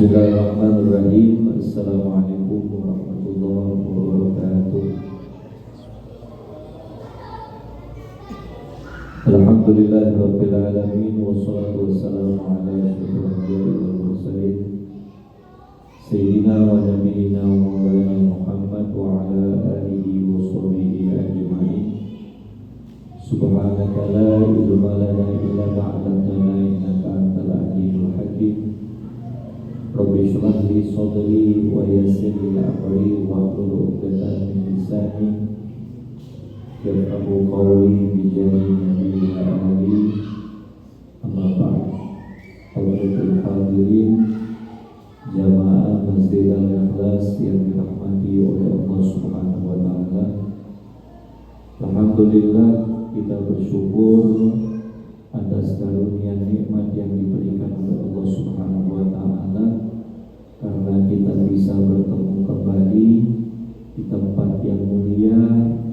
Bismillahirrahmanirrahim. Assalamualaikum warahmatullahi wabarakatuh. Alhamdulillahirabbil alamin wassalatu wassalamu ala asyrofil anbiya'i wal mursalin sayyidina wa nabiyyina wa maulana Muhammad wa ala alihi wa sahbihi ajma'in. Subhanaka la ilma lana illa ma 'allamtana innaka antal alimul hakim. Rabbi shrah li sadri wa yassir li amri wahlul 'uqdatam min lisani yafqahu qawli bi jahi nabiyil ali. Amma ba'd. Hadirin hadirin jamaah Masjid Al-Ikhlas yang dirahmati oleh Allah Subhanahu wa taala. Alhamdulillah, kita bersyukur atas karunia nikmat yang diberikan oleh Allah Subhanahu wa taala karena kita bisa bertemu kembali di tempat yang mulia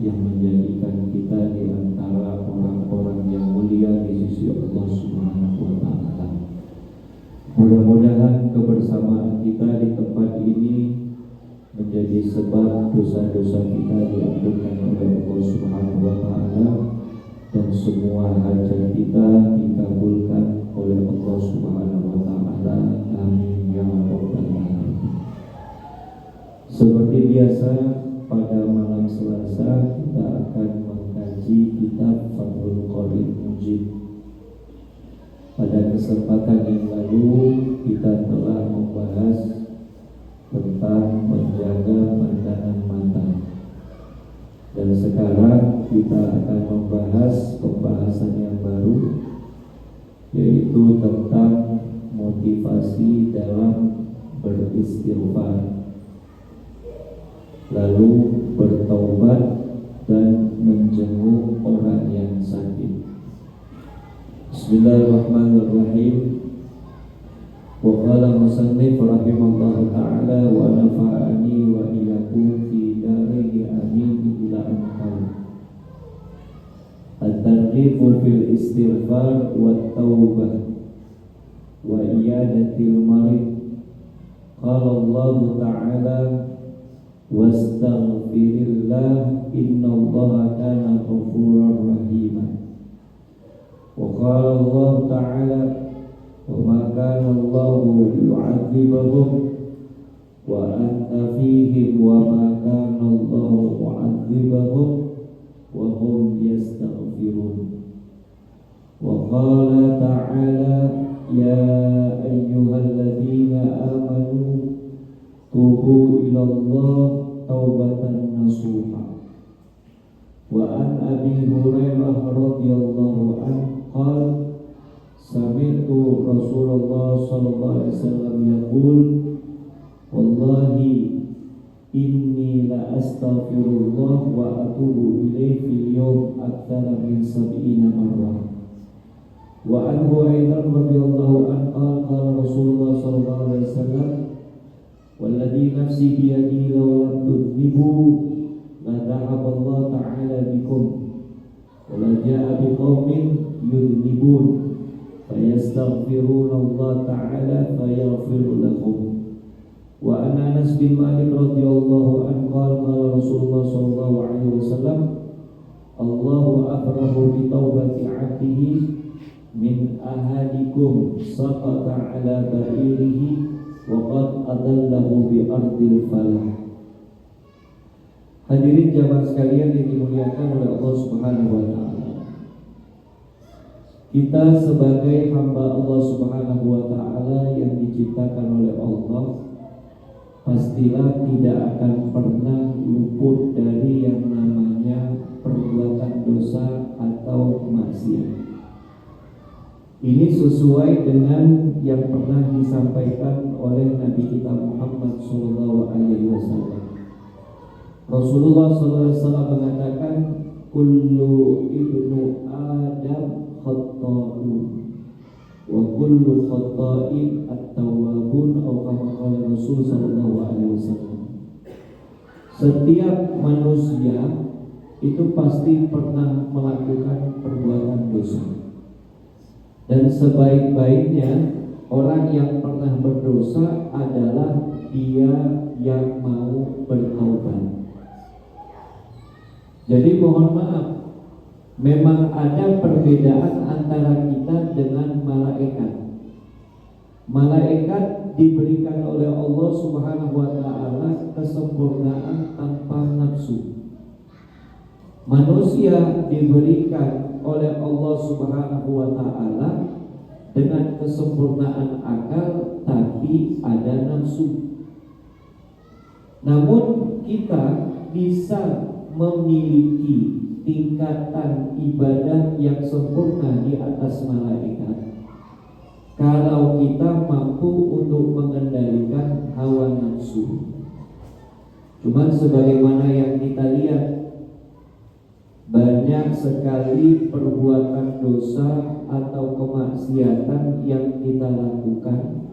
yang menjadikan kita di antara orang-orang yang mulia di sisi Allah Subhanahu wa taala. Mudah-mudahan kebersamaan kita di tempat ini menjadi sebab dosa-dosa kita diampunkan oleh Allah Subhanahu wa taala dan semua hajat kita dikabulkan oleh Allah Subhanahu wa taala. Amin ya rabbal alamin. Seperti biasa, pada malam Selasa kita akan mengkaji kitab Fathul Qorib Mujib. Pada kesempatan yang lalu kita telah membahas tentang menjaga pandangan mata. Dan sekarang kita akan membahas pembahasan yang baru, yaitu tentang motivasi dalam beristighfar, lalu bertaubat dan menjenguk orang yang sakit. Bismillahirrahmanirrahim. Wa qala musannif rahimallahu ta'ala wa nafa'ani wa iyyakum fi darihi amin ila anqal. At-targhibu fil istighfar wa taubah wa iyadatil marid. Qala Allah ta'ala wastaghfirillah innallaha kana ghafurar rahima. Wa qala Allah ta'ala wa ma kana Allahu yu'adzibahum wa anta fihim wa ma kana Allahu mu'adzibahum wa hum yastaghfirun. Wa qala ta'ala ya ayyuhalladzina amanu tubu ilallah taubatan nasuha. Wa an Abi Hurairah radhiyallahu anhu qala sami'tu Rasulullah sallallahu alaihi wasallam yaqul wallahi inni la astaghfirullah wa atubu ilaihi fil yawm aktsara min 70 marrah. Wa anhu aidan radhiyallahu anhu qala Rasulullah sallallahu alaihi wasallam walladhi nafsi biyadihi law lam tudhibu la dhahaba Allah ta'ala bikum wa la ja'a biqaumin yudhibun fayastaghfiruna Allah ta'ala fayaghfiru lahum. Wa an Anas bin Malik radhiyallahu anhu qala Rasulullah sallallahu alaihi wasallam Allahu akrahu bi taubati 'abdihi min ahadikum saqata 'ala ba'irihi wa qad adallahu bi ardil falah. Hadirin jamaah sekalian yang dimuliakan oleh Allah Subhanahu wa taala. Kita sebagai hamba Allah Subhanahu wa taala yang diciptakan oleh Allah, pastilah tidak akan pernah luput dari yang namanya perbuatan dosa atau maksiat. Ini sesuai dengan yang pernah disampaikan oleh Nabi kita Muhammad SAW. Rasulullah SAW mengatakan, kullu ibnu Adam khata'un wa kullu khata'in at-tawwabun, atau kama qala Rasul SAW. Setiap manusia itu pasti pernah melakukan perbuatan dosa. Dan sebaik-baiknya orang yang pernah berdosa adalah dia yang mau bertaubat. Jadi mohon maaf, memang ada perbedaan antara kita dengan malaikat. Malaikat diberikan oleh Allah Subhanahu wa taala kesempurnaan tanpa nafsu. Manusia diberikan oleh Allah Subhanahu wa taala dengan kesempurnaan akal tapi ada nafsu. Namun kita bisa memiliki tingkatan ibadah yang sempurna di atas malaikat kalau kita mampu untuk mengendalikan hawa nafsu. Cuman sebagaimana yang kita lihat, banyak sekali perbuatan dosa atau kemaksiatan yang kita lakukan,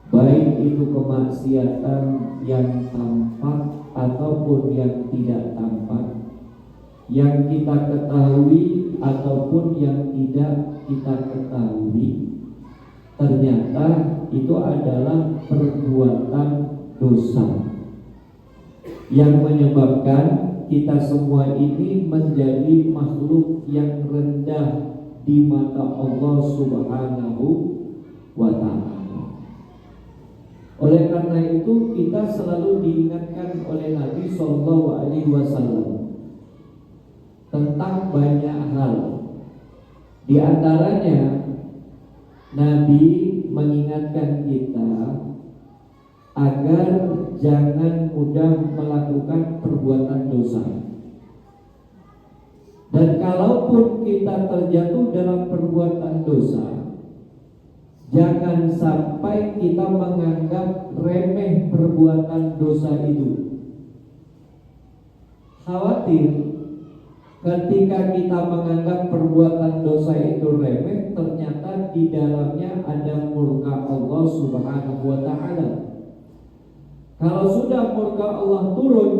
baik itu kemaksiatan yang tampak ataupun yang tidak tampak, yang kita ketahui ataupun yang tidak kita ketahui, ternyata itu adalah perbuatan dosa yang menyebabkan kita semua ini menjadi makhluk yang rendah di mata Allah Subhanahu wa ta'ala. Oleh karena itu kita selalu diingatkan oleh Nabi SAW tentang banyak hal. Di antaranya Nabi mengingatkan kita agar jangan mudah melakukan perbuatan dosa. Dan kalaupun kita terjatuh dalam perbuatan dosa, jangan sampai kita menganggap remeh perbuatan dosa itu. Khawatir ketika kita menganggap perbuatan dosa itu remeh, ternyata di dalamnya ada murka Allah Subhanahu wa ta'ala. Kalau sudah murka Allah turun,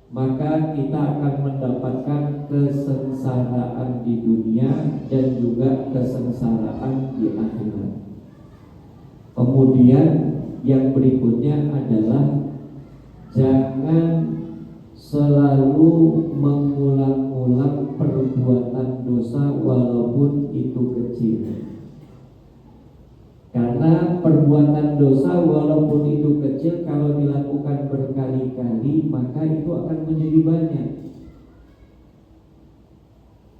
maka kita akan mendapatkan kesengsaraan di dunia dan juga kesengsaraan di akhirat. Kemudian yang berikutnya adalah jangan selalu mengulang-ulang perbuatan dosa walaupun itu kecil. Karena perbuatan dosa walaupun itu kecil, kalau dilakukan berkali-kali maka itu akan menjadi banyak.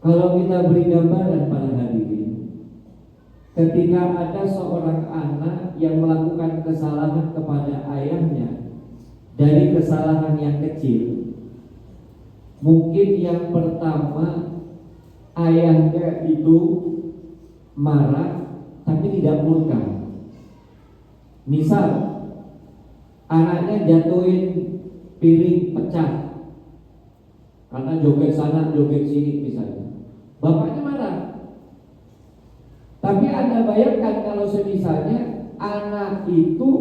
Kalau kita beri gambaran para hadirin, ketika ada seorang anak yang melakukan kesalahan kepada ayahnya dari kesalahan yang kecil, mungkin yang pertama ayahnya itu marah tapi tidak murka. Misal anaknya jatuhin piring pecah karena joget sana joget sini misalnya, bapaknya marah. Tapi Anda bayangkan kalau semisalnya anak itu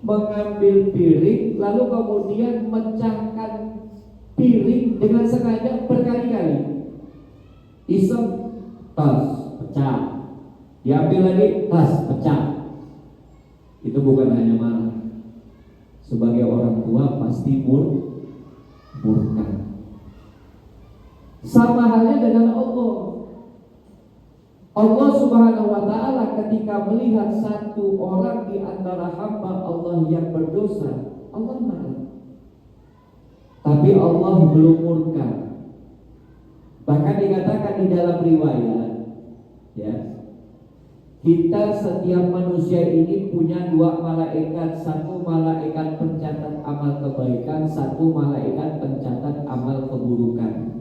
mengambil piring lalu kemudian memecahkan piring dengan sengaja berkali-kali. Iseng, tas pecah, diambil lagi, tas pecah. Itu bukan hanya marah. Sebagai orang tua pasti murka. Sama halnya dengan Allah. Allah Subhanahu wa ta'ala ketika melihat satu orang di antara hamba Allah yang berdosa, Allah marah. Tapi Allah belum murka. Bahkan dikatakan di dalam riwayat, ya, kita setiap manusia ini punya dua malaikat, satu malaikat pencatat amal kebaikan, satu malaikat pencatat amal keburukan.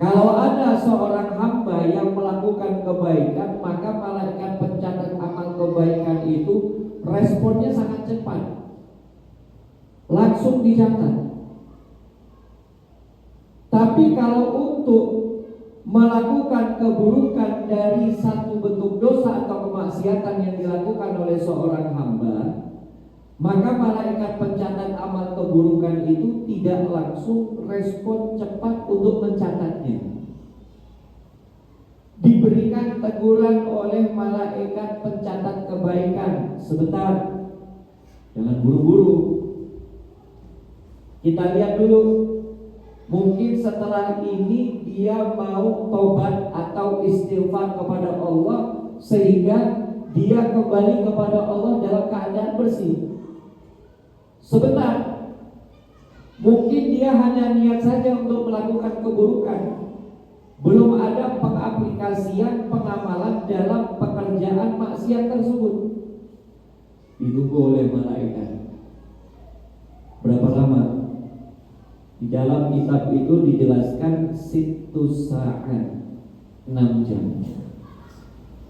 Kalau ada seorang hamba yang melakukan kebaikan, maka malaikat pencatat amal kebaikan itu responnya sangat cepat, langsung dicatat. Tapi kalau untuk melakukan keburukan dari satu bentuk dosa atau kemaksiatan yang dilakukan oleh seorang hamba, maka malaikat pencatat amal keburukan itu tidak langsung respon cepat untuk mencatatnya. Diberikan teguran oleh malaikat pencatat kebaikan, sebentar, jangan buru-buru. Kita lihat dulu, mungkin setelah ini dia mau tobat atau istighfar kepada Allah, sehingga dia kembali kepada Allah dalam keadaan bersih. Sebentar, mungkin dia hanya niat saja untuk melakukan keburukan, belum ada pengaplikasian pengamalan dalam pekerjaan maksiat tersebut. Ditunggu oleh malaikat. Berapa lama? Di dalam kitab itu dijelaskan situs saat 6 jam.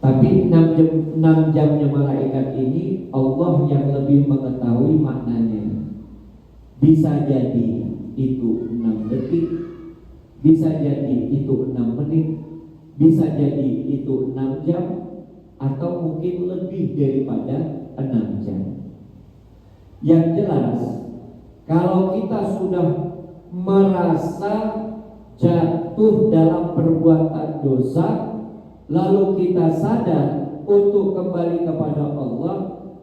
Tapi 6 jamnya malaikat ini Allah yang lebih mengetahui maknanya. Bisa jadi itu 6 detik, bisa jadi itu 6 menit, bisa jadi itu 6 jam, atau mungkin lebih daripada 6 jam. Yang jelas, kalau kita sudah merasa jatuh dalam perbuatan dosa, lalu kita sadar untuk kembali kepada Allah,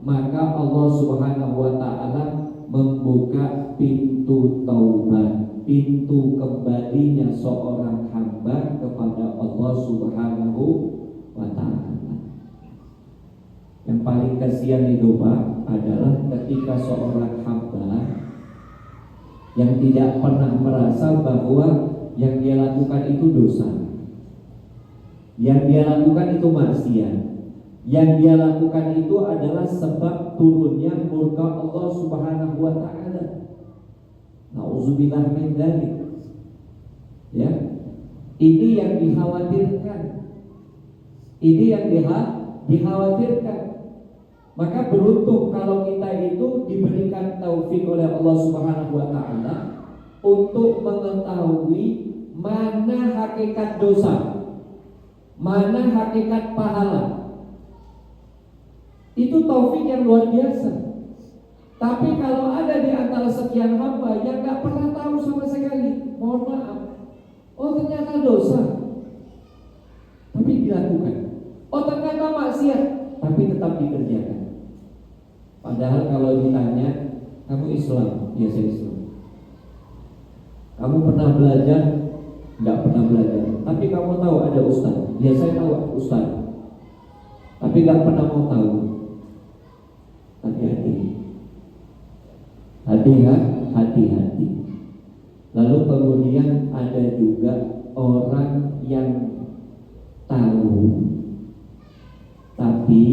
maka Allah Subhanahu wa ta'ala membuka pintu taubat, pintu kembalinya seorang hamba kepada Allah Subhanahu wa ta'ala. Yang paling kasihan itu Pak adalah ketika seorang hamba yang tidak pernah merasa bahwa yang dia lakukan itu dosa, yang dia lakukan itu maksiat, yang dia lakukan itu adalah sebab turunnya murka Allah Subhanahu wa ta'ala. Nauzubillah min dzalik. Ya. Ini yang dikhawatirkan. Ini yang dikhawatirkan. Maka beruntung kalau kita itu diberikan taufik oleh Allah Subhanahu wa ta'ala untuk mengetahui mana hakikat dosa, mana hakikat pahala. Itu taufik yang luar biasa. Tapi kalau ada di antara sekian hamba yang gak pernah tahu sama sekali, mohon maaf, oh ternyata dosa, tapi dilakukan. Oh ternyata maksiat, tapi tetap dikerjakan. Padahal kalau ditanya, kamu Islam? Ya saya Islam. Kamu pernah belajar? Enggak pernah belajar. Tapi kamu tahu ada ustaz? Ya saya tahu ustaz. Tapi enggak pernah mau tahu. Hati-hati. Hati-hati. Lalu kemudian ada juga orang yang tahu tapi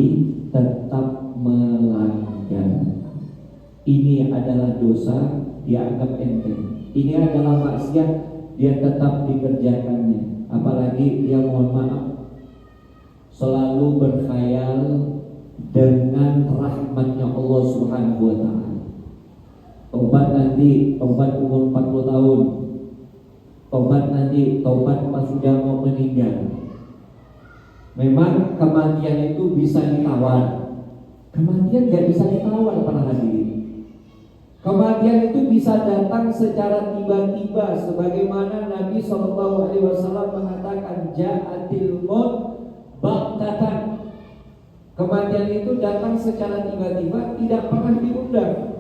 tetap melanggar. Ini adalah dosa, dia anggap enteng. Ini adalah maksiat, dia tetap dikerjakannya. Apalagi dia mohon maaf selalu berkhayal dengan rahmatnya Allah Subhanahu wa ta'ala. Taubat nanti, taubat umur 40 tahun. Taubat nanti, taubat pas sudah mau meninggal. Memang kematian itu bisa ditawar. Kematian gak bisa ditawar para hadirin. Kematian itu bisa datang secara tiba-tiba, sebagaimana Nabi SAW mengatakan ja'atil maut baghtatan. Kematian itu datang secara tiba-tiba, tidak pernah diundang.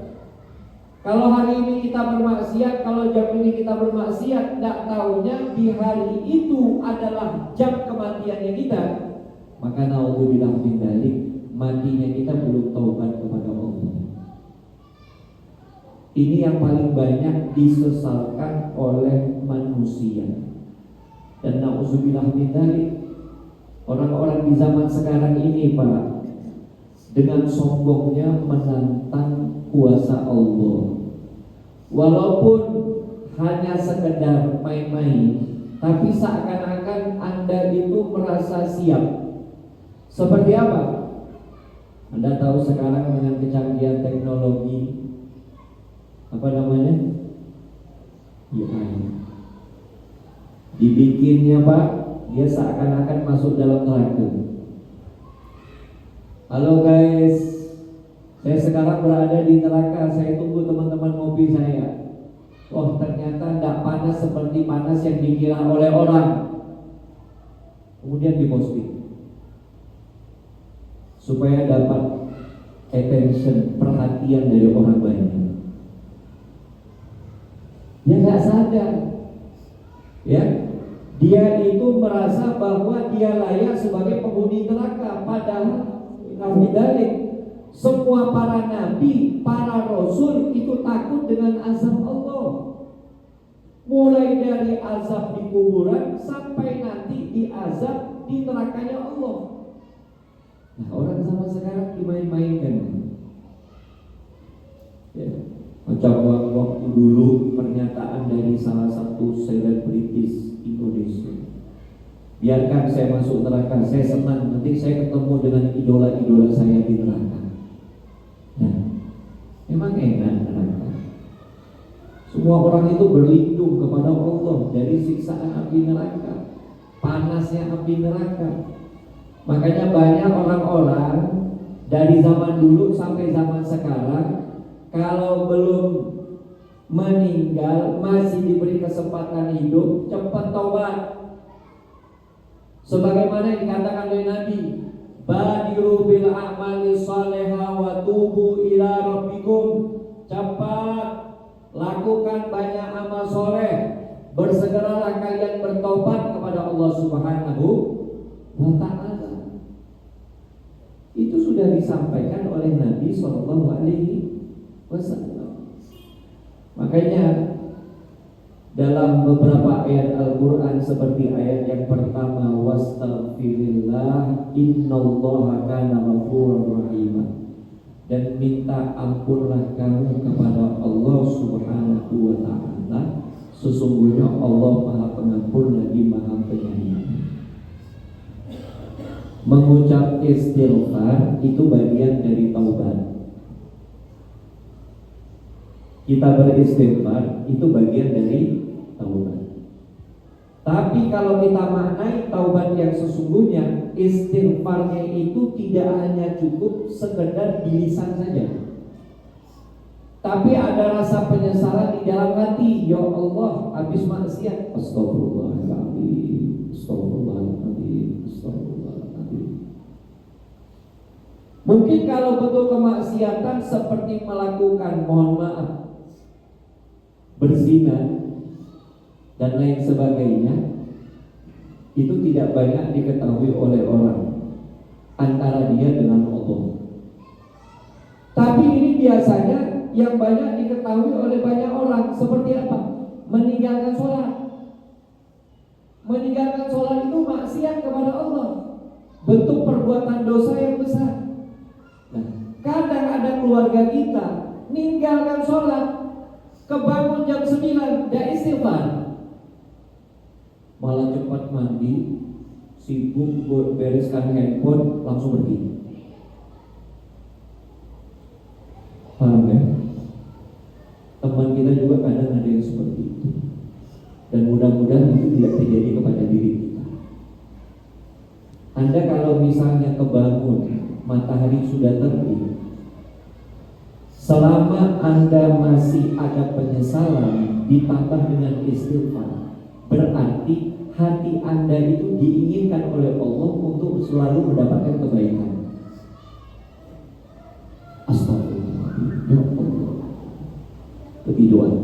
Kalau hari ini kita bermaksiat, kalau jam ini kita bermaksiat, tidak tahunya di hari itu adalah jam kematiannya kita, maka naudzubillah min dzalik, matinya kita belum taubat kepada Allah. Ini yang paling banyak disesalkan oleh manusia. Dan naudzubillah min dzalik, orang-orang di zaman sekarang ini Pak, dengan sombongnya menantang kuasa Allah. Walaupun hanya sekedar main-main, tapi seakan-akan Anda itu merasa siap. Seperti apa? Anda tahu sekarang dengan kecanggihan teknologi apa namanya? AI. Dibikinnya Pak, dia seakan-akan masuk dalam neraka. Halo guys, saya sekarang berada di neraka. Saya tunggu teman-teman ngopi saya. Oh ternyata tidak panas seperti panas yang dikira oleh orang. Kemudian diposting supaya dapat attention, perhatian dari orang banyak. Dia nggak sadar, ya, dia itu merasa bahwa dia layak sebagai penghuni neraka. Padahal nafidalik, semua para nabi, para rasul itu takut dengan azab Allah. Mulai dari azab di kuburan sampai nanti diazab di nerakanya Allah. Nah, orang zaman sekarang dimain-mainkan. Ya, macam waktu dulu pernyataan dari salah satu selebritis Indonesia. Biarkan saya masuk neraka, saya senang nanti saya ketemu dengan idola-idola saya di neraka. Nah, memang enak neraka. Semua orang itu berlindung kepada Allah dari siksaan api neraka, panasnya api neraka. Makanya banyak orang-orang dari zaman dulu sampai zaman sekarang, kalau belum meninggal masih diberi kesempatan hidup, cepat taubat. Sebagaimana yang dikatakan oleh Nabi, badiru bil a'mali salihah wa tubu ila rabbikum. Cepat lakukan banyak amal soleh, bersegeralah kalian bertobat kepada Allah Subhanahu wa ta'ala. Itu sudah disampaikan oleh Nabi Shallallahu Alaihi Wasallam. Makanya dalam beberapa ayat Al-Quran seperti ayat yang pertama, wastaghfirillah innallaha kana ghafurur rahim, dan minta ampunlah kamu kepada Allah Subhanahu wa ta'ala, sesungguhnya Allah Maha Pengampun lagi Maha Penyayang. Mengucap istighfar itu bagian dari taubat. Kita beristighfar itu bagian dari taubat. Tapi kalau kita maknai taubat yang sesungguhnya, istighfarnya itu tidak hanya cukup sekedar di lisan saja, tapi ada rasa penyesalan di dalam hati. Ya Allah, habis maksiat, astagfirullahaladzim, astagfirullahaladzim, astagfirullahaladzim. Mungkin kalau bentuk kemaksiatan seperti melakukan, mohon maaf, berzina dan lain sebagainya, itu tidak banyak diketahui oleh orang antara dia dengan Allah. Tapi ini biasanya yang banyak diketahui oleh banyak orang. Seperti apa? Meninggalkan sholat. Meninggalkan sholat itu maksiat kepada Allah, bentuk perbuatan dosa yang besar. Nah, kadang ada keluarga kita meninggalkan sholat, kebangun jam 9, dah istighfar, malah cepat mandi, sibuk bereskan handphone, langsung pergi. Paham ya? Teman kita juga kadang ada yang seperti itu, dan mudah-mudahan itu tidak terjadi kepada diri kita. Anda kalau misalnya kebangun, matahari sudah terbit, selama Anda masih ada penyesalan ditambah dengan istighfar, berarti hati Anda itu diinginkan oleh Allah untuk selalu mendapatkan kebaikan. Astagfirullah, ya Allah, ketiduran,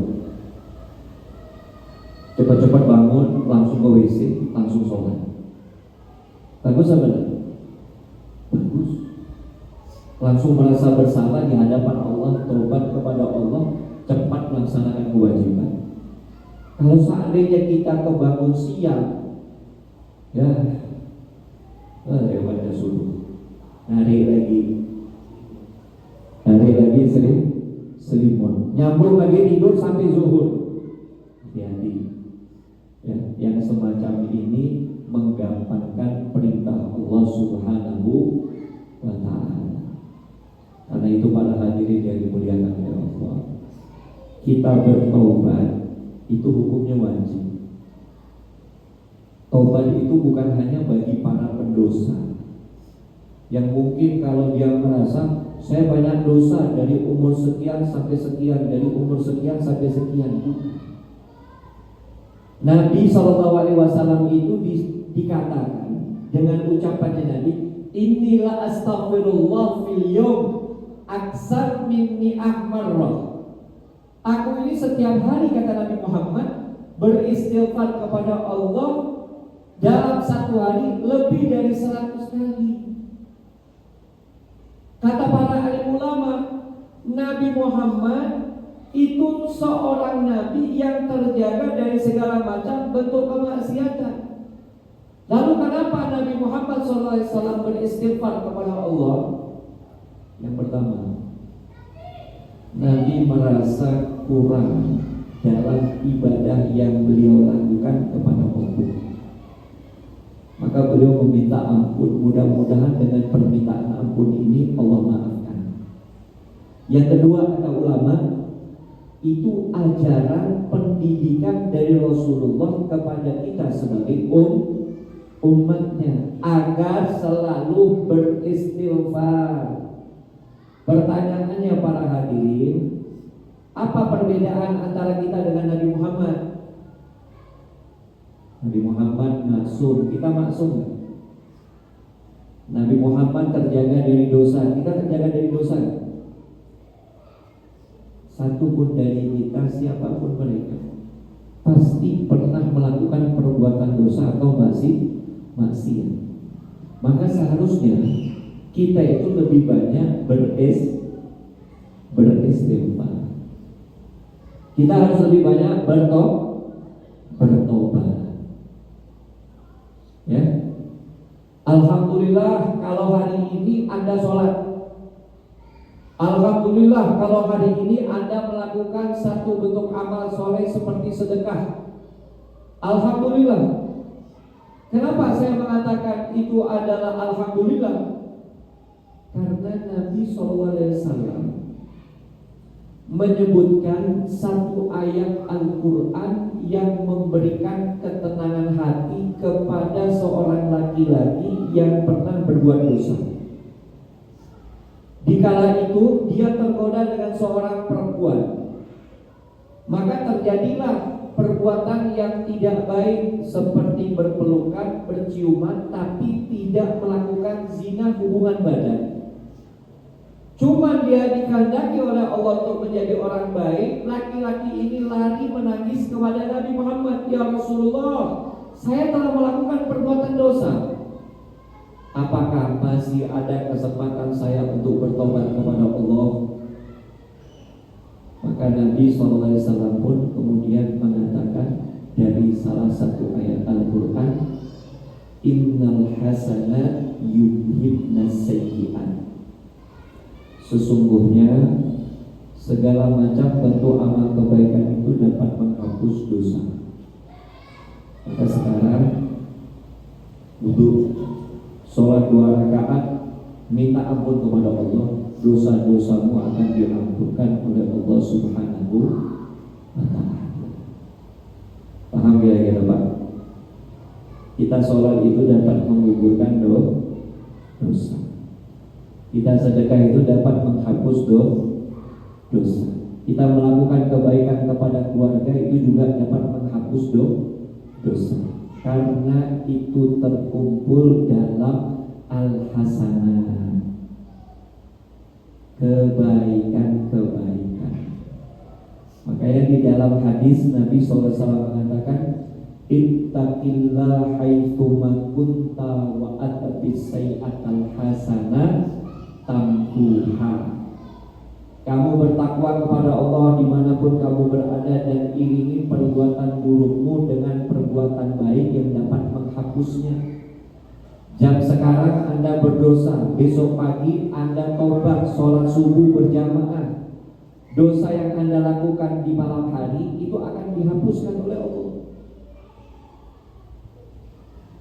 cepat-cepat bangun, langsung ke WC, langsung sholat. Bagus apa enggak? Bagus. Langsung merasa bersalah di hadapan Allah, taubat kepada Allah, cepat melaksanakan kewajiban. Kalau seandainya kita kebangun siang, ya, lewatnya subuh, hari lagi selimut, nyambung lagi tidur sampai zuhur. Hati-hati, Ya, yang semacam ini menggampangkan perintah Allah Subhanahu wa Ta'ala. Karena itu para hadirin yang dimuliakan oleh Allah, kita bertobat itu hukumnya wajib. Tobat itu bukan hanya bagi para pendosa yang mungkin kalau dia merasa saya banyak dosa dari umur sekian sampai sekian, dari umur sekian sampai sekian. Nabi SAW itu dikatakan dengan ucapannya Nabi, inilah astaghfirullah fil yawm aksar min mi'ah marrah. Aku ini setiap hari, kata Nabi Muhammad, beristighfar kepada Allah dalam satu hari lebih dari 100 kali. Kata para alim ulama, Nabi Muhammad itu seorang nabi yang terjaga dari segala macam bentuk kemaksiatan. Lalu kenapa Nabi Muhammad SAW beristighfar kepada Allah? Yang pertama, Nabi merasa kurang dalam ibadah yang beliau lakukan kepada Allah. Maka beliau meminta ampun. Mudah-mudahan dengan permintaan ampun ini Allah maafkan. Yang kedua, kata ulama, itu ajaran pendidikan dari Rasulullah kepada kita sebagai umatnya agar selalu beristighfar. Pertanyaannya para hadirin, apa perbedaan antara kita dengan Nabi Muhammad? Nabi Muhammad maksum, kita maksum gak? Nabi Muhammad terjaga dari dosa, kita terjaga dari dosa gak? Satu pun dari kita, siapapun mereka, pasti pernah melakukan perbuatan dosa atau maksiat. Maka seharusnya kita itu lebih banyak beristighfar. Kita harus lebih banyak bertobat. Ya, alhamdulillah kalau hari ini Anda sholat. Alhamdulillah kalau hari ini Anda melakukan satu bentuk amal soleh seperti sedekah. Alhamdulillah. Kenapa saya mengatakan itu adalah alhamdulillah? Karena Nabi SAW menyebutkan satu ayat Al-Quran yang memberikan ketenangan hati kepada seorang laki-laki yang pernah berbuat dosa. Dikala itu dia tergoda dengan seorang perempuan, maka terjadilah perbuatan yang tidak baik seperti berpelukan, berciuman, tapi tidak melakukan zina hubungan badan. Cuma dia dikehendaki oleh Allah untuk menjadi orang baik. Laki-laki ini lari menangis kepada Nabi Muhammad, ya Rasulullah, saya telah melakukan perbuatan dosa. Apakah masih ada kesempatan saya untuk bertobat kepada Allah? Maka Nabi SAW pun kemudian mengatakan dari salah satu ayat Al-Quran, innal hasanat yudhibnas sayyi'at. Sesungguhnya segala macam bentuk amal kebaikan itu dapat menghapus dosa. Maka sekarang wudu, sholat 2 rakaat, minta ampun kepada Allah, dosa-dosamu akan diampunkan oleh Allah Subhanahu wa Ta'ala. Paham kira-kira Pak? Kita sholat itu dapat menggugurkan dosa. Kita sedekah itu dapat menghapus dosa. Kita melakukan kebaikan kepada keluarga itu juga dapat menghapus dosa. Karena itu terkumpul dalam al-hasanah, kebaikan-kebaikan. Makanya di dalam hadis Nabi SAW mengatakan, ittaqillah haitsuma kunta wa atbis sayyi'atal hasanah tamkuha. Kamu bertakwa kepada Allah dimanapun kamu berada, dan iringi perbuatan burukmu dengan perbuatan baik yang dapat menghapusnya. Jam sekarang Anda berdosa, besok pagi Anda tobat, sholat subuh berjamaah, dosa yang Anda lakukan di malam hari itu akan dihapuskan oleh Allah.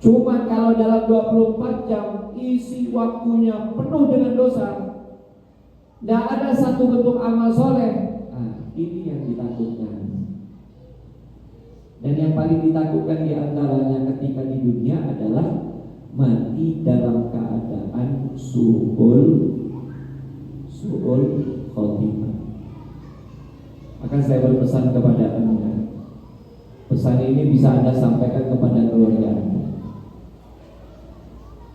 Cuma kalau dalam 24 jam isi waktunya penuh dengan dosa, tidak ada satu bentuk amal soleh, ini yang ditakutkan. Dan yang paling ditakutkan diantaranya ketika di dunia adalah mati dalam keadaan su'ul khotimah. Maka saya berpesan kepada Anda, pesan ini bisa Anda sampaikan kepada keluarga Anda.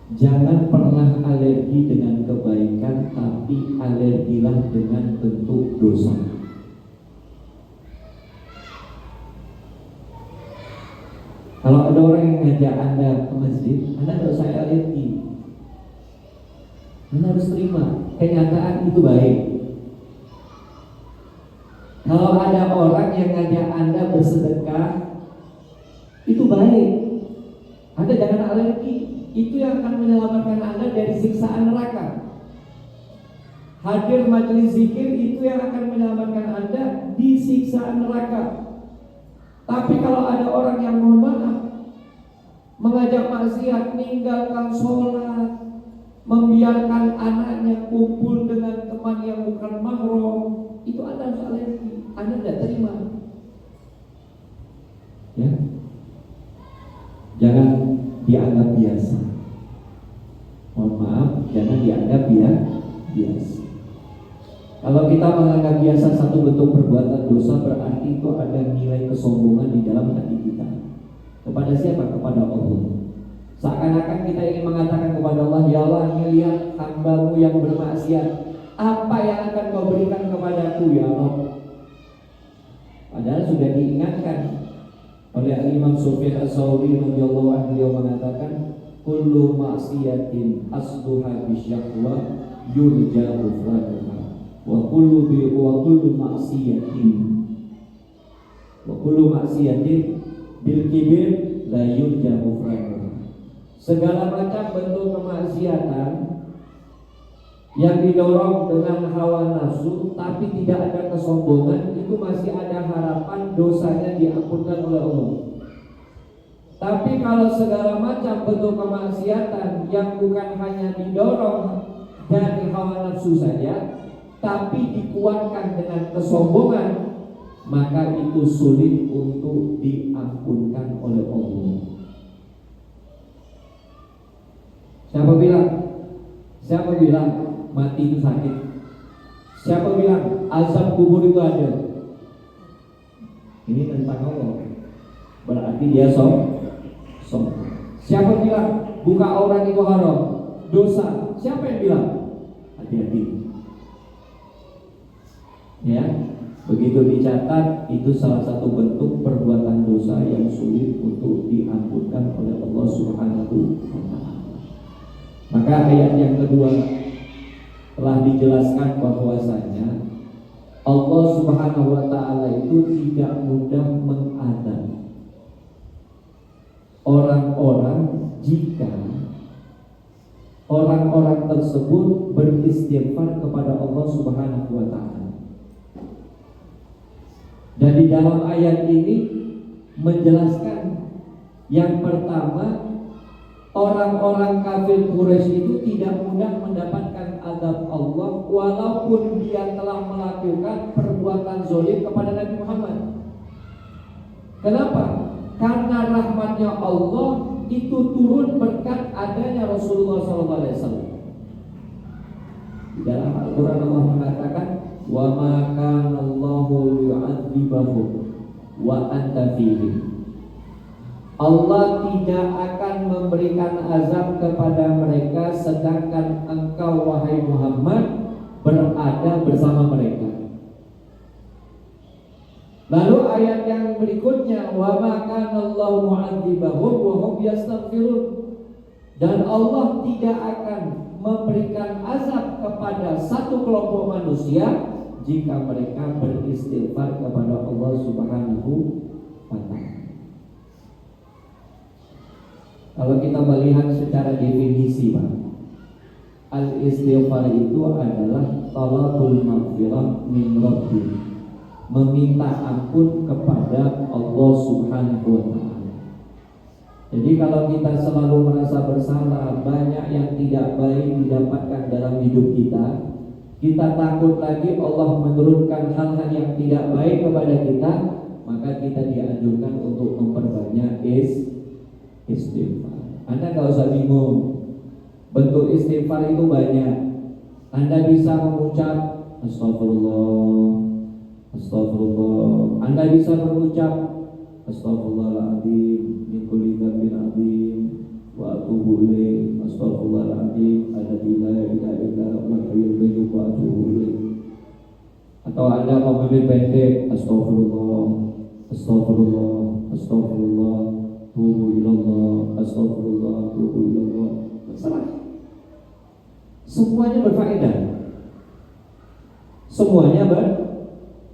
Jangan pernah alergi dengan kebaikan, tapi alergilah dengan bentuk dosa. Kalau ada orang yang ngajak Anda ke masjid, Anda tidak usah alergi. Anda harus terima kenyataan itu baik. Kalau ada orang yang ngajak Anda bersedekah, itu baik. Anda jangan alergi. Itu yang akan menyelamatkan Anda dari siksaan neraka. Hadir majelis zikir itu yang akan menyelamatkan Anda di siksaan neraka. Tapi kalau ada orang yang mohon maaf, mengajak maksiat, meninggalkan sholat, membiarkan anaknya kumpul dengan teman yang bukan mahram, itu Anda harus alergi. Anda tidak terima. Ya, jangan dianggap biasa. Mohon maaf, jangan dianggap biasa. Kalau kita menganggap biasa satu bentuk perbuatan dosa, berarti itu ada nilai kesombongan di dalam hati kita. Kepada siapa? Kepada Allah. Seakan-akan kita ingin mengatakan kepada Allah, ya Allah, lihat hamba-Mu yang bermaksiat, apa yang akan Kau berikan kepadaku ya Allah? Padahal sudah diingatkan oleh Imam Sufyan Ats-Tsauri radhiyallahu anhu yang mengatakan, kullu maksiatin asluha bisyahwa yurja ghufranuha wa kullu maksiatin bil kibir la yurja ghufranuha. Segala macam bentuk kemaksiatan yang didorong dengan hawa nafsu tapi tidak ada kesombongan, itu masih ada harapan dosanya diampunkan oleh Allah. Tapi kalau segala macam bentuk kemaksiatan yang bukan hanya didorong dari hawa nafsu saja, tapi dikuatkan dengan kesombongan, maka itu sulit untuk diampunkan oleh Allah. Siapa bilang mati itu sakit? Siapa bilang azab kubur itu ada? Ini tentang Allah. Berarti dia Siapa bilang buka aurat itu haram, dosa? Siapa yang bilang? Hati-hati. Ya, begitu dicatat, itu salah satu bentuk perbuatan dosa yang sulit untuk diampunkan oleh Allah Subhanahu wa Ta'ala. Maka ayat yang kedua telah dijelaskan bahwasanya Allah Subhanahu wa Ta'ala itu tidak mudah mengadab orang-orang jika orang-orang tersebut beristighfar kepada Allah Subhanahu wa Ta'ala. Dan di dalam ayat ini menjelaskan yang pertama, orang-orang kafir Quraisy itu tidak mudah mendapatkan azab Allah walaupun dia telah melakukan perbuatan zalim kepada Nabi Muhammad. Kenapa? Karena rahmatnya Allah itu turun berkat adanya Rasulullah SAW. Di dalam Al-Quran Allah mengatakan, wa ma kana Allahu yu'adzibahum wa anta fihim. Allah tidak akan memberikan azab kepada mereka sedangkan engkau wahai Muhammad berada bersama mereka. Lalu ayat yang berikutnya, wa ma kana Allahu mu'adzibahum wa hum yastaghfirun. Dan Allah tidak akan memberikan azab kepada satu kelompok manusia jika mereka beristighfar kepada Allah Subhanahu wa Ta'ala. Kalau kita melihat secara definisi, Pak, al-istighfar itu adalah talabul maghfirah min Rabbi, meminta ampun kepada Allah Subhanahu wa Ta'ala. Jadi kalau kita selalu merasa bersalah, banyak yang tidak baik didapatkan dalam hidup kita, kita takut lagi Allah menurunkan hal-hal yang tidak baik kepada kita, maka kita dianjurkan untuk memperbanyak istighfar. Anda gak usah bingung, bentuk istighfar itu banyak. Anda bisa mengucap astagfirullah, astagfirullah. Anda bisa berucap astagfirullahaladzim min kulli dzambin adzim wa atubu ilaih, astagfirullahaladzim alladzi la ilaha illa huwal hayyul qayyum wa atubu ilaih. Atau Anda mau memimpin pendek, astagfirullah, astagfirullah, astagfirullah, tubu ilallah, astagfirullah, tubu ilallah. Terserah. Semuanya berfaedah. Semuanya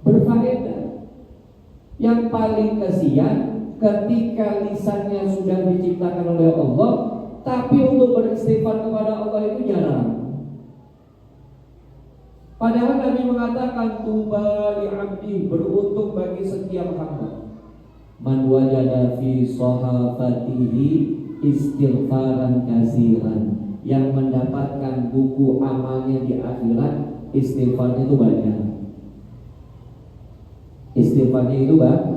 berfaedah. Yang paling kasihan ketika lisannya sudah diciptakan oleh Allah, tapi untuk beristighfar kepada Allah itu jarang. Padahal Nabi mengatakan tuba li abdi, beruntung bagi setiap hamba man wajada fi sahafatihi istighfaran katsiran, yang mendapatkan buku amalnya di akhirat istighfarnya itu banyak. Istighfarnya itu banyak.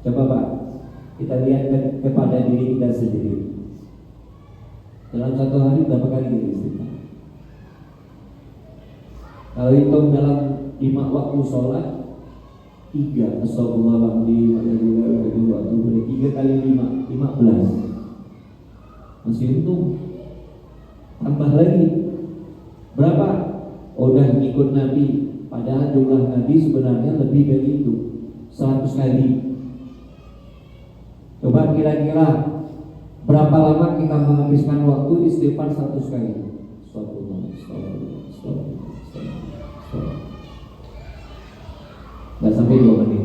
Coba Pak, kita lihat kepada diri kita sendiri. Dalam satu hari berapa kali kita istighfar? Kalau hitung dalam 5 waktu sholat, 3 astagfirullahaladzim, 3 kali 5, 15. Masih untung. Tambah lagi berapa? Udah ngikut Nabi. Padahal jumlah Nabi sebenarnya lebih dari itu, 100 kali. Coba kira-kira berapa lama kita menghabiskan waktu istighfar 100 kali? Gak sampai 2 menit.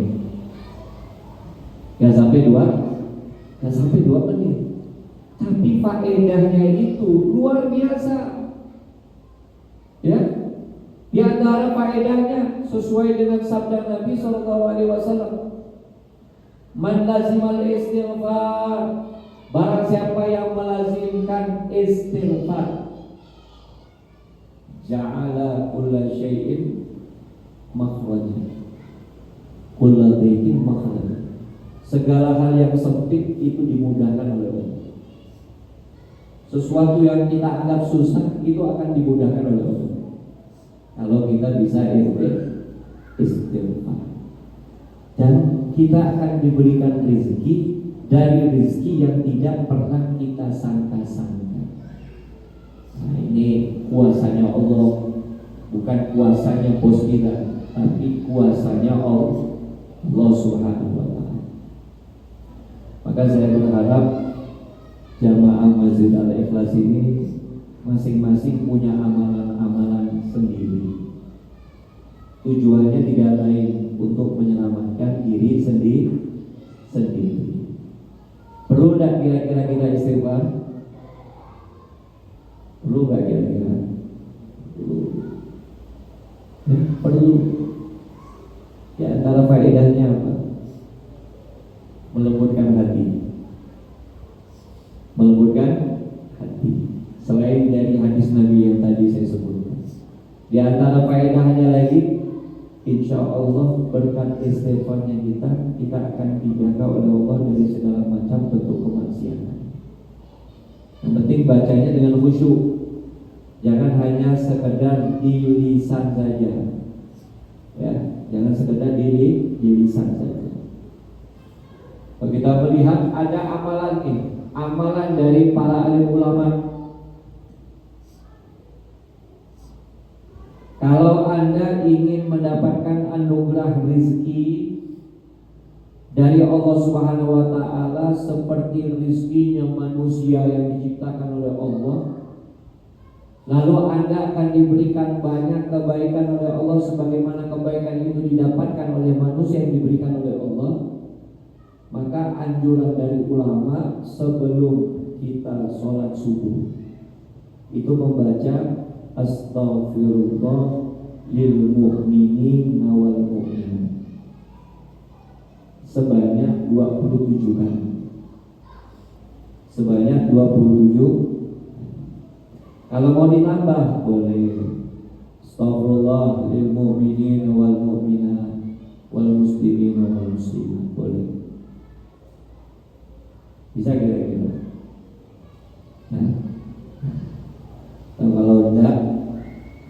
Gak sampai 2 menit. Tapi faedahnya itu luar biasa. Ya. Di antara faedahnya sesuai dengan sabda Nabi SAW, man lazimal istighfar, barang siapa yang melazimkan istighfar, ja'ala kulla syai'in makhraja, kulla dhaikin makhraja. Segala hal yang sempit itu dimudahkan oleh Allah. Sesuatu yang kita anggap susah itu akan dimudahkan oleh Allah kalau kita bisa istighfar. Dan kita akan diberikan rezeki dari rezeki yang tidak pernah kita sangka-sangka. Nah, ini kuasanya Allah, bukan kuasanya bos kita, tapi kuasanya Allah Subhanahu wa ta'ala. Maka saya berharap jamaah Masjid Al-Ikhlas ini masing-masing punya amalan-amalan sendiri. Tujuannya tidak lain untuk menyelamatkan diri sendiri. Perlu tidak kira-kira kita istighfar? Perlu nggak kira-kira? Perlu. Di antara faedahnya apa? Melembutkan hati. Melembutkan hati. Selain dari hadis Nabi yang tadi saya sebutkan, di antara faedahnya lagi, insya Allah berkat istighfarnya kita akan dijaga oleh Allah dari segala macam bentuk kemaksiatan. Yang penting bacanya dengan khusyuk, jangan hanya sekedar di lisan saja, ya, jangan sekedar di lisan saja. Kalau kita melihat ada amalan dari para alim ulama. Kalau Anda ingin mendapatkan anugerah rezeki dari Allah Subhanahu wa ta'ala seperti rezekinya manusia yang diciptakan oleh Allah, lalu Anda akan diberikan banyak kebaikan oleh Allah sebagaimana kebaikan itu didapatkan oleh manusia yang diberikan oleh Allah, maka anjuran dari ulama sebelum kita sholat subuh itu membaca astaghfirullah lil mu'minin wal mu'minat sebanyak 27 kali. sebanyak 27. Kalau mau ditambah boleh. Astagfirullah lil mu'minin wal mu'minat wal muslimin wal muslimat, boleh. Bisa kira-kira. Nah, kalau enggak,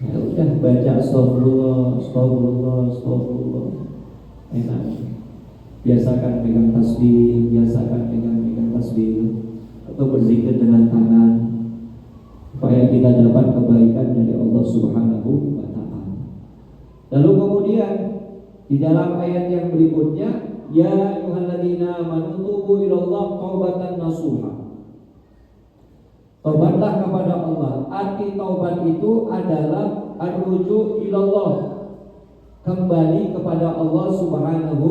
ya udah baca astagfirullah, astagfirullah, astagfirullah. Enak. Biasakan pegang tasbih, biasakan pegang tasbih atau berzikir dengan tangan supaya kita dapat kebaikan dari Allah Subhanahu wa taala. Lalu kemudian di dalam ayat yang berikutnya, ya ayyuhalladzina amanu tubu ilallah taubatan nasuha. Taubatlah kepada Allah. Arti taubat itu adalah ar-ruju ilallah, kembali kepada Allah Subhanahu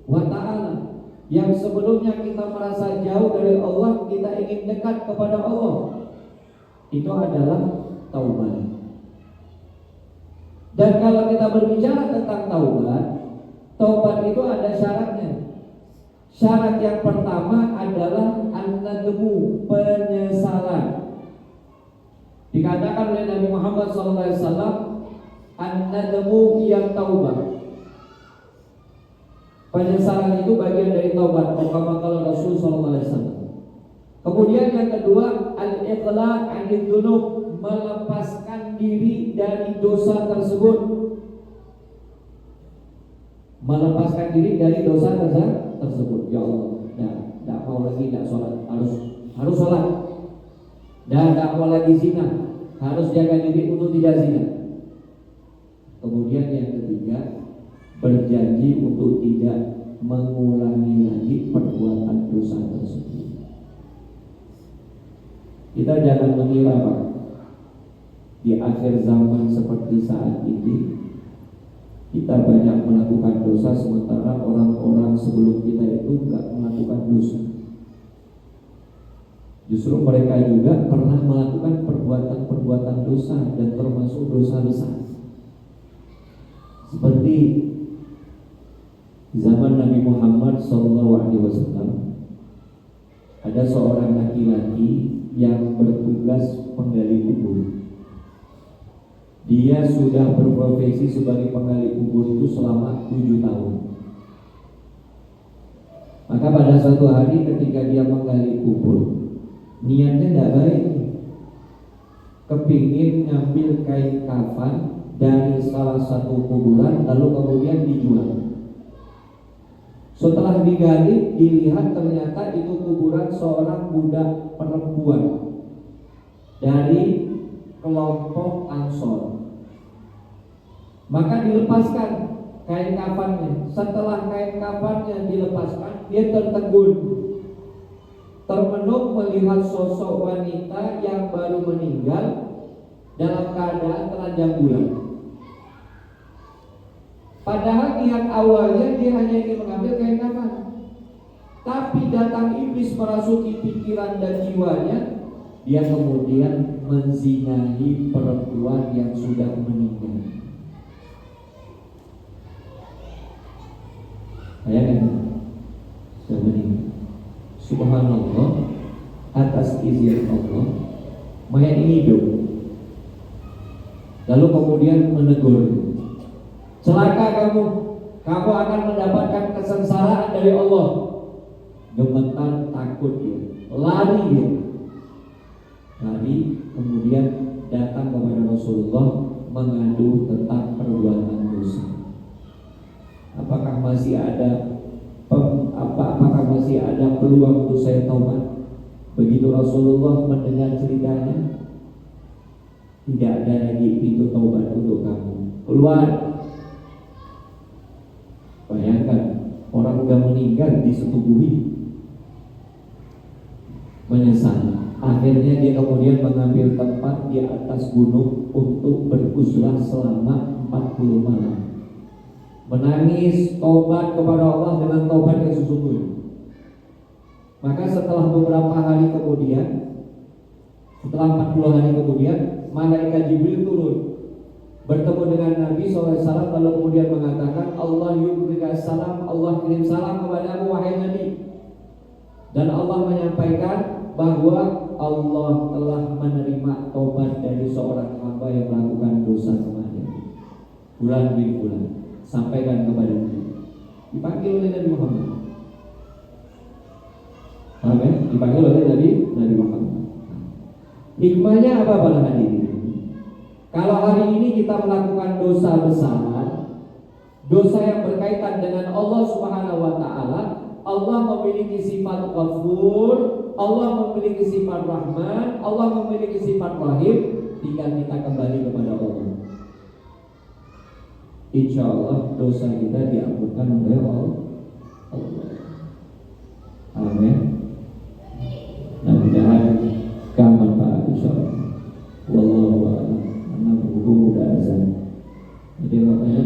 wa ta'ala. Yang sebelumnya kita merasa jauh dari Allah, kita ingin dekat kepada Allah, itu adalah taubat. Dan kalau kita berbicara tentang taubat itu ada syaratnya. Syarat yang pertama adalah an-nadmu, penyesalan. Dikatakan oleh Nabi Muhammad SAW, an-nadmu yang taubat. Penyesalan itu bagian dari taubat. Kalau Rasul SAW. Kemudian yang kedua, al-iqla' 'anil dzunub, melepaskan diri dari dosa tersebut. Melepaskan diri dari dosa tersebut. Ya Allah, tidak mau lagi tidak sholat, harus sholat. Dan tidak mau lagi zina, harus jaga diri untuk tidak zina. Kemudian yang ketiga, berjanji untuk tidak mengulangi lagi perbuatan dosa tersebut. Kita jangan mengira, Pak, di akhir zaman seperti saat ini kita banyak melakukan dosa, sementara orang-orang sebelum kita itu enggak melakukan dosa. Justru mereka juga pernah melakukan perbuatan-perbuatan dosa dan termasuk dosa besar. Seperti zaman Nabi Muhammad SAW, ada seorang laki-laki yang bertugas menggali kubur. Dia sudah berprofesi sebagai penggali kubur itu selama 7 tahun. Maka pada suatu hari ketika dia menggali kubur, niatnya tidak baik, kepingin ngambil kain kafan dari salah satu kuburan lalu kemudian dijual. Setelah digali, dilihat ternyata itu kuburan seorang budak perempuan dari kelompok Ansor. Maka dilepaskan kain kafannya. Setelah kain kafannya dilepaskan, dia tertegun, termenung melihat sosok wanita yang baru meninggal dalam keadaan telanjang bulan. Padahal niat awalnya dia hanya ingin mengambil kain kafan, tapi datang iblis merasuki pikiran dan jiwanya. Dia kemudian menzinahi perempuan yang sudah meninggal. Bayangkan, sudah meninggal. Subhanallah, atas izin Allah, mayat ini hidup. Lalu kemudian menegur, celaka kamu akan mendapatkan kesengsaraan dari Allah. Gemetar, takut dia, lari dia. Lari, kemudian datang kepada Rasulullah mengadu tentang perbuatan dosa. Apakah masih ada peluang untuk saya taubat? Begitu Rasulullah mendengar ceritanya, tidak ada lagi pintu taubat untuk kamu. Keluar. Bayangkan, orang sudah meninggal disetubuhi, menyesal. Akhirnya dia kemudian mengambil tempat di atas gunung untuk beruzlah selama 40 malam. Menangis taubat kepada Allah dengan taubat yang sesungguhnya. Maka setelah beberapa hari kemudian, setelah 40 hari kemudian, malaikat Jibril turun bertemu dengan Nabi SAW, lalu kemudian mengatakan, Allah yubrika salam, Allah kirim salam kepadamu wahai Nabi. Dan Allah menyampaikan bahwa Allah telah menerima taubat dari seorang hamba yang melakukan dosa kemarin. Bulan bin bulan, sampaikan kepada dia. Dipanggil oleh Nabi Muhammad. Amin. Dipanggil oleh Nabi Muhammad. Hikmahnya apa para hadirin? Kalau hari ini kita melakukan dosa besar, dosa yang berkaitan dengan Allah Subhanahu wa taala, Allah memiliki sifat Ghafur, Allah memiliki sifat Rahman, Allah memiliki sifat Rahim, tinggal kita kembali kepada Allah. Insya Allah dosa kita diampunkan oleh Allah. Amin. Mudah-mudahan bermanfaat insya Allah. Wallahu a'lam. Karena berhubung udah azan. Jadi makanya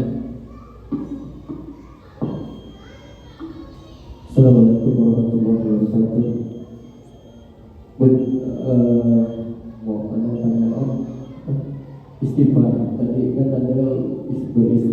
Assalamualaikum warahmatullahi wabarakatuh. Mau tanya istighfar. Tadi kan ada beristighfar.